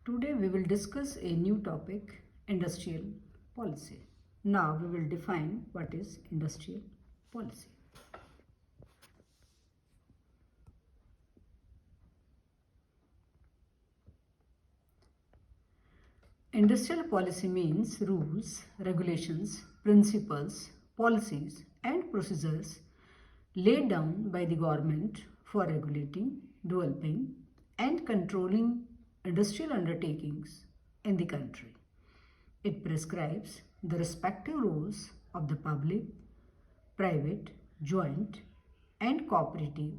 Today we will discuss a new topic, industrial policy. Now we will define what is industrial policy. Industrial policy means rules, regulations, principles, policies and procedures laid down by the government for regulating, developing and controlling industrial undertakings in the country. It prescribes the respective roles of the public, private, joint and cooperative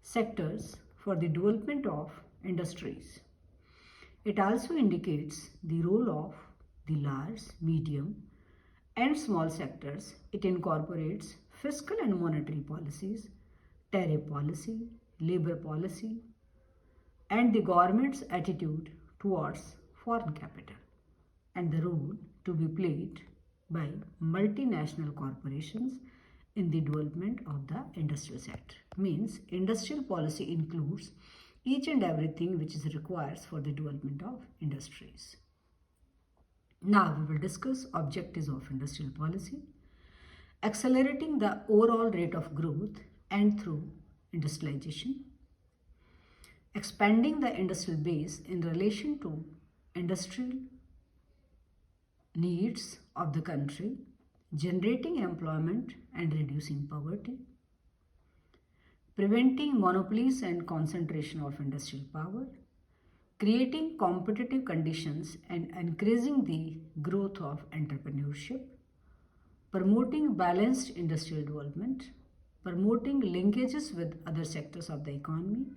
sectors for the development of industries. It also indicates the role of the large, medium and small sectors. It incorporates fiscal and monetary policies, tariff policy, labor policy, and the government's attitude towards foreign capital, and the role to be played by multinational corporations in the development of the industrial sector. Means industrial policy includes each and everything which is required for the development of industries. Now we will discuss objectives of industrial policy. Accelerating the overall rate of growth and through industrialization. Expanding the industrial base in relation to industrial needs of the country. Generating employment and reducing poverty. Preventing monopolies and concentration of industrial power, creating competitive conditions and increasing the growth of entrepreneurship, promoting balanced industrial development, promoting linkages with other sectors of the economy,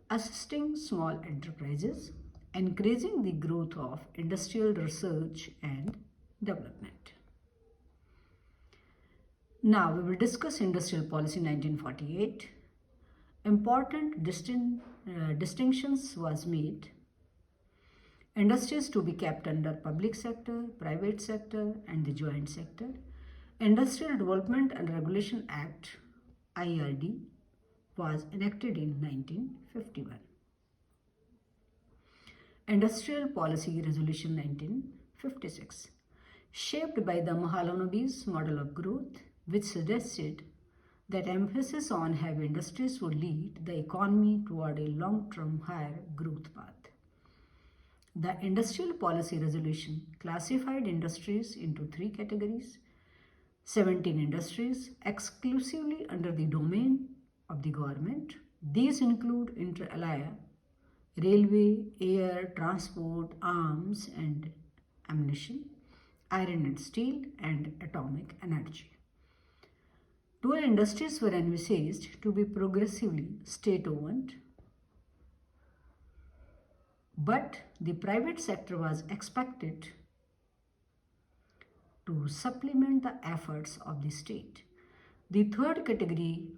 assisting small enterprises, encouraging the growth of industrial research and development. Now we will discuss Industrial Policy 1948. Important distinctions was made. Industries to be kept under public sector, private sector and the joint sector. Industrial Development and Regulation Act IRD was enacted in 1951. Industrial Policy Resolution 1956, shaped by the Mahalanobis model of growth, which suggested that emphasis on heavy industries would lead the economy toward a long-term higher growth path. The Industrial Policy Resolution classified industries into three categories: 17 industries exclusively under the domain of the government. These include inter alia, railway, air, transport, arms and ammunition, iron and steel, and atomic energy. 12 industries were envisaged to be progressively state-owned, but the private sector was expected to supplement the efforts of the state. The third category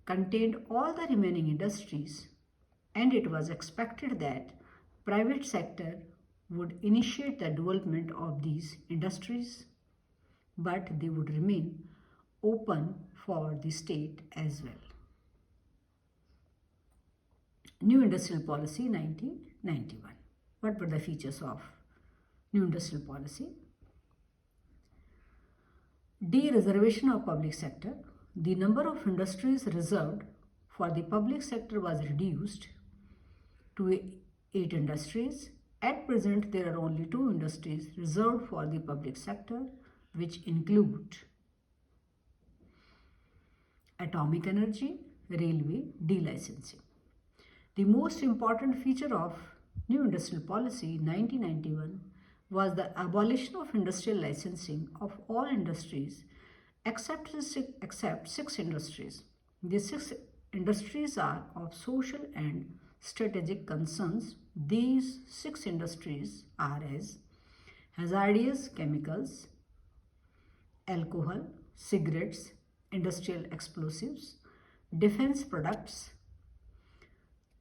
contained all the remaining industries, and it was expected that private sector would initiate the development of these industries, but they would remain open for the state as well. New Industrial Policy 1991. What were the features of New Industrial Policy? De-reservation of public sector. The number of industries reserved for the public sector was reduced to 8 industries. At present, there are only 2 industries reserved for the public sector, which include atomic energy, railway, delicensing. The most important feature of New Industrial Policy 1991 was the abolition of industrial licensing of all industries except 6 industries. These 6 industries are of social and strategic concerns. These 6 industries are as hazardous chemicals, alcohol, cigarettes, industrial explosives, defense products,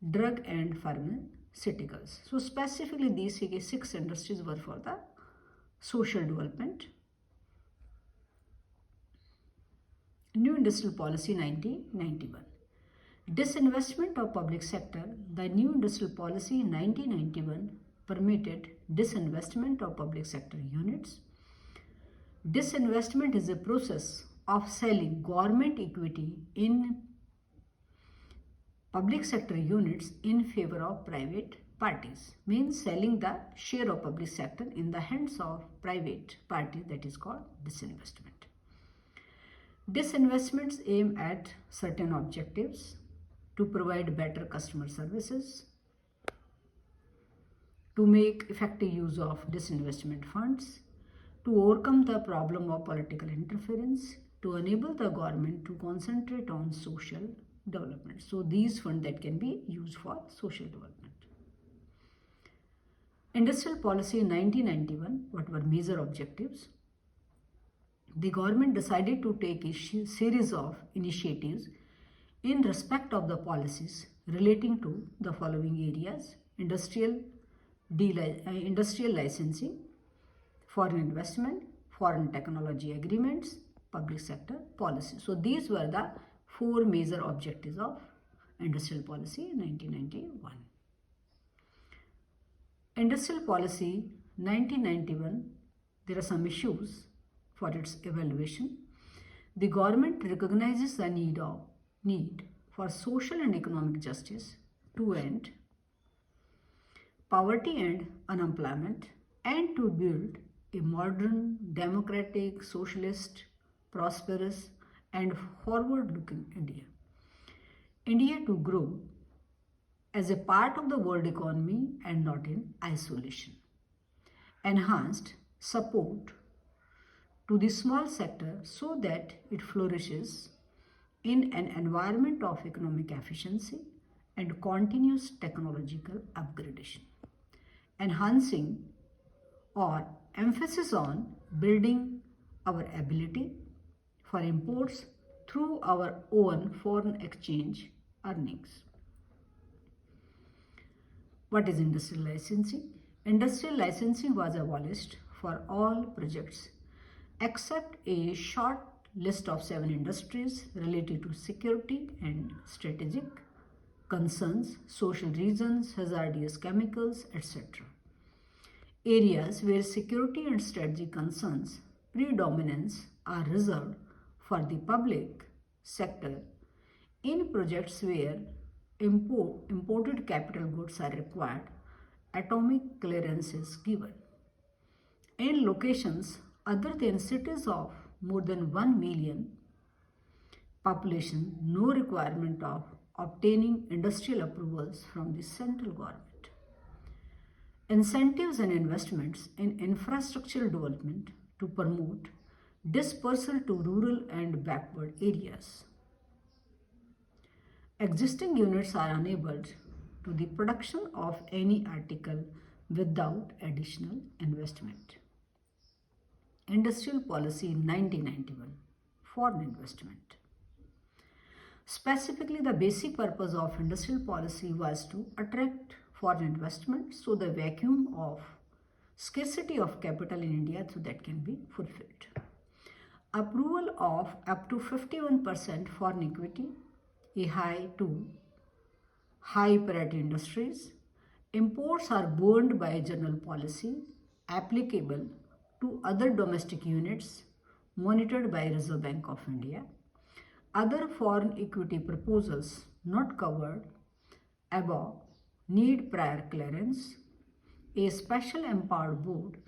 drug and pharmaceuticals. So specifically these 6 industries were for the social development. New Industrial Policy 1991. Disinvestment of public sector. The New Industrial Policy 1991 permitted disinvestment of public sector units. Disinvestment is a process of selling government equity in public sector units in favor of private parties. Means selling the share of public sector in the hands of private parties, that is called disinvestment. Disinvestments aim at certain objectives: to provide better customer services, to make effective use of disinvestment funds, to overcome the problem of political interference, to enable the government to concentrate on social development. So these funds that can be used for social development. Industrial policy in 1991, what were major objectives? The government decided to take a series of initiatives in respect of the policies relating to the following areas: industrial licensing, foreign investment, foreign technology agreements, public sector policy. So these were the four major objectives of industrial policy in 1991. Industrial policy 1991, there are some issues for its evaluation. The government recognizes the need for social and economic justice to end poverty and unemployment, and to build a modern, democratic, socialist, prosperous, and forward-looking India. India to grow as a part of the world economy and not in isolation. Enhanced support to the small sector so that it flourishes in an environment of economic efficiency and continuous technological upgradation. Enhancing or emphasis on building our ability for imports through our own foreign exchange earnings. What is industrial licensing? Industrial licensing was abolished for all projects except a short list of 7 industries related to security and strategic concerns, social reasons, hazardous chemicals, etc. Areas where security and strategic concerns predominance are reserved for the public sector in projects where imported capital goods are required, atomic clearance is given. In locations other than cities of more than 1 million population, no requirement of obtaining industrial approvals from the central government. Incentives and investments in infrastructural development to promote dispersal to rural and backward areas. Existing units are enabled to the production of any article without additional investment. Industrial policy in 1991, foreign investment. Specifically, the basic purpose of industrial policy was to attract foreign investment so the vacuum of scarcity of capital in India so that can be fulfilled. Approval of up to 51% foreign equity, a high priority industries. Imports are burned by general policy applicable to other domestic units monitored by Reserve Bank of India. Other foreign equity proposals not covered above need prior clearance. A special empowered board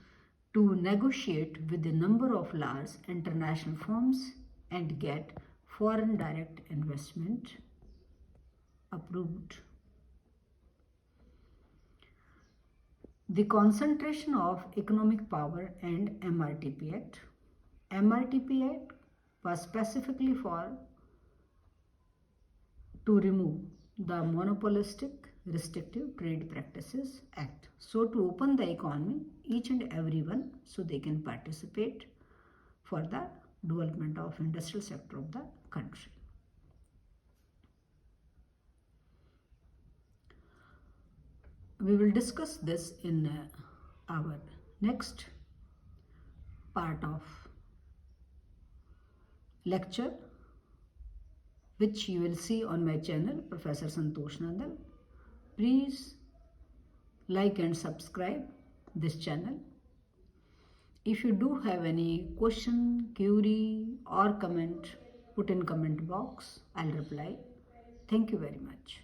to negotiate with a number of large international firms and get foreign direct investment approved. The concentration of economic power and MRTP Act. MRTP Act was specifically to remove the monopolistic restrictive trade practices act. So to open the economy, each and everyone, so they can participate for the development of industrial sector of the country. We will discuss this in our next part of lecture, which you will see on my channel, Professor Santosh Nandal. Please like and subscribe this channel. If you do have any question, query or comment, put in comment box. I'll reply. Thank you very much.